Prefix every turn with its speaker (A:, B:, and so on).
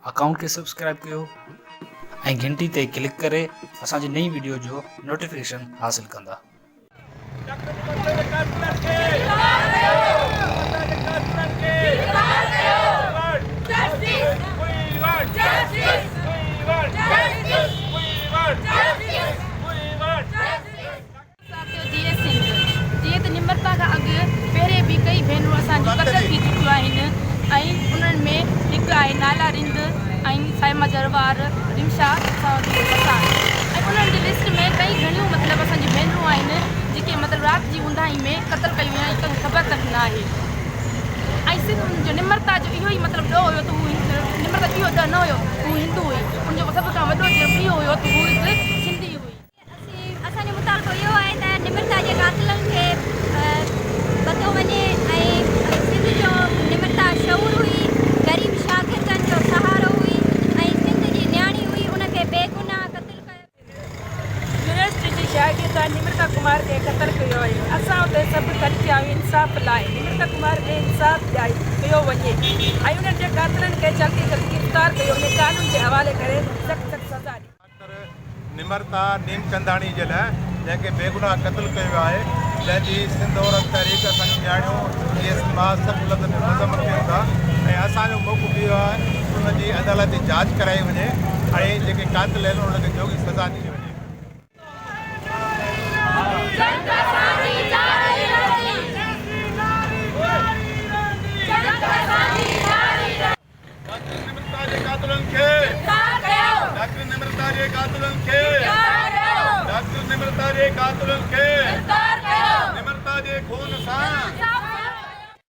A: Account खे subscribe कयो ऐं घंटी ते क्लिक करे असांजी नई वीडियो जो नोटिफिकेशन हासिल कंदा।
B: जीअं त निम्रता खां अॻु पहिरें बि कई भेनरूं असांजूं क़तल थी चुकियूं आहिनि ऐं उन्हनि में हिकु आहे नाला रिंद ऐं साइमा जरवार रिमशा ऐं उन्हनि जी लिस्ट में कई घणियूं मतिलबु असांजी भेनरूं आहिनि जेके मतिलबु राति जी ऊंदाही में क़तल कयूं वियूं आहिनि, कंहिंखे ख़बर तक न आहे। ऐं सिर्फ़ु उनजो निम्रता जो इहो ई मतिलबु ॾोह हुयो त हू निम्रता इहो ॾ न हुयो, हू हिंदू हुई। उनजो सभ खां वॾो इहो हुयो त हू हिकु सिंधी हुई।
C: असांजो मुतालबो इहो आहे त निम्रता जे कातिलनि खे बतो वञे ऐं सिंध जो निम्रता शऊर हुई, ग़रीब शागिर्दनि जो सहारो हुई ऐं सिंध जी न्याणी हुई, उनखे बेगुनाह क़तल कयो।
B: यूनिवर्सिटी जी शागिर्द निम्रता कुमार खे क़तल कयो आहे। असां उते सभु गॾु थिया आहियूं इंसाफ़ लाइ। निम्रता कुमार खे इंसाफ़ कयो वञे ऐं उन्हनि जे कातिलनि खे जल्दी गिरफ़्तार कयो वञे, कानून जे हवाले करे सख़्तु सख़्तु सज़ा ॾिए।
D: निम्रता नीमचंदाणी जे लाइ जंहिंखे बेगुनाह क़तल कयो आहे, जंहिंजी सिंध औरत तहरीक असांजूं न्याणियूं इहे मां सभु लफ़्ज़ में मुज़म कयूं था ऐं असांजो मौक़ो इहो आहे उनजी अदालती जांच कराई वञे ऐं जेके कातिल आहिनि उनखे जोगी सज़ा ॾिनी वञे। डॉक्टर निम्रता जे कातिलनि खे